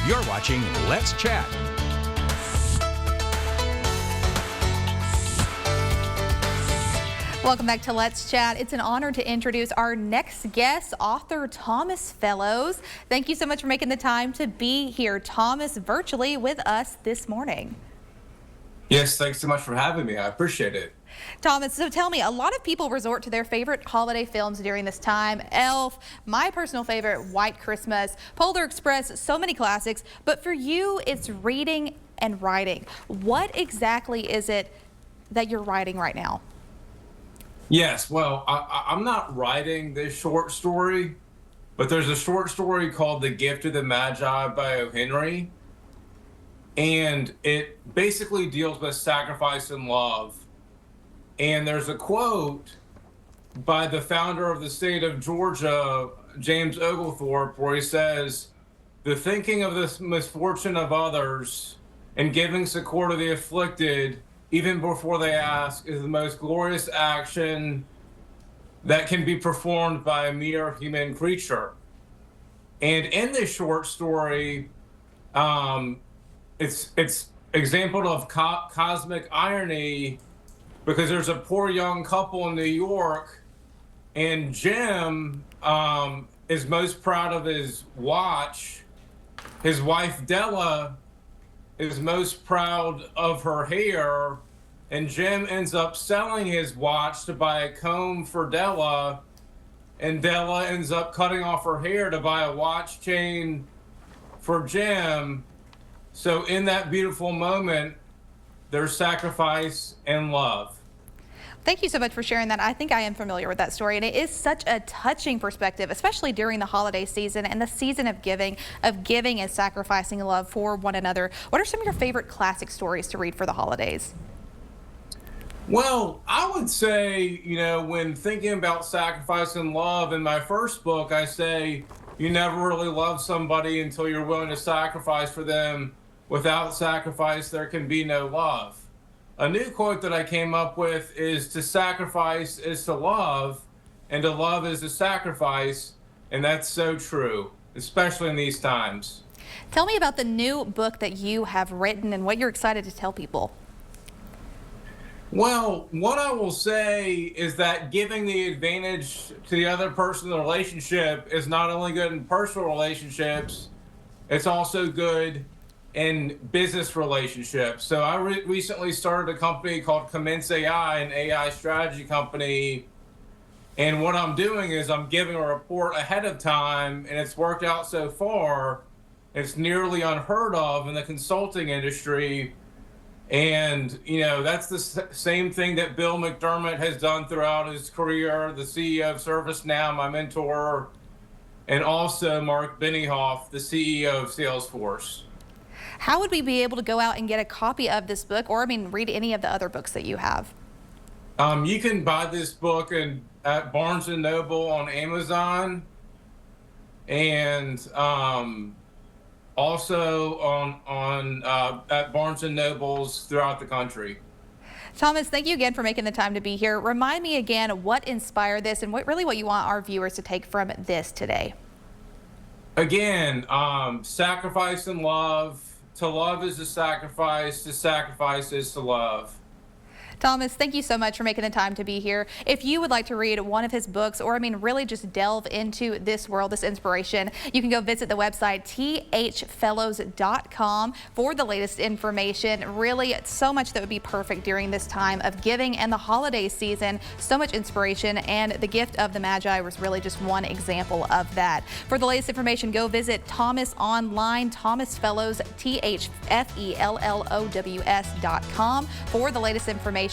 You're watching Let's Chat. Welcome back to Let's Chat. It's an honor to introduce our next guest, author Thomas Fellows. Thank you so much for making the time to be here, Thomas, virtually with us this morning. Yes, thanks so much for having me. I appreciate it. Thomas, so tell me, a lot of people resort to their favorite holiday films during this time. Elf, my personal favorite, White Christmas, Polar Express, so many classics. But for you, it's reading and writing. What exactly is it that you're writing right now? Yes, well, I'm not writing this short story, but there's a short story called The Gift of the Magi by O. Henry. And it basically deals with sacrifice and love. And there's a quote by the founder of the state of Georgia, James Oglethorpe, where he says, "The thinking of the misfortune of others and giving succor to the afflicted, even before they ask, is the most glorious action that can be performed by a mere human creature." And in this short story, it's example of cosmic irony, because there's a poor young couple in New York, and Jim is most proud of his watch. His wife Della is most proud of her hair, and Jim ends up selling his watch to buy a comb for Della, and Della ends up cutting off her hair to buy a watch chain for Jim. So in that beautiful moment, there's sacrifice and love. Thank you so much for sharing that. I think I am familiar with that story, and it is such a touching perspective, especially during the holiday season and the season of giving and sacrificing love for one another. What are some of your favorite classic stories to read for the holidays? Well, I would say, when thinking about sacrifice and love, in my first book, I say you never really love somebody until you're willing to sacrifice for them. Without sacrifice, there can be no love. A new quote that I came up with is, to sacrifice is to love, and to love is to sacrifice. And that's so true, especially in these times. Tell me about the new book that you have written and what you're excited to tell people. Well, what I will say is that giving the advantage to the other person in the relationship is not only good in personal relationships, it's also good in business relationships. So I recently started a company called Commence AI, an AI strategy company. And what I'm doing is I'm giving a report ahead of time, and it's worked out so far. It's nearly unheard of in the consulting industry. And, that's the same thing that Bill McDermott has done throughout his career, the CEO of ServiceNow, my mentor, and also Mark Benioff, the CEO of Salesforce. How would we be able to go out and get a copy of this book, or read any of the other books that you have? You can buy this book at Barnes & Noble on Amazon, and also at Barnes & Nobles throughout the country. Thomas, thank you again for making the time to be here. Remind me again what inspired this and what you want our viewers to take from this today. Again, sacrifice and love. To love is to sacrifice is to love. Thomas, thank you so much for making the time to be here. If you would like to read one of his books, or really just delve into this world, this inspiration, you can go visit the website thfellows.com for the latest information. Really, so much that would be perfect during this time of giving and the holiday season. So much inspiration, and The Gift of the Magi was really just one example of that. For the latest information, go visit Thomas online, Thomas Fellows, THFELLOWS.com for the latest information.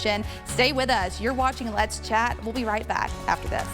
Stay with us. You're watching Let's Chat. We'll be right back after this.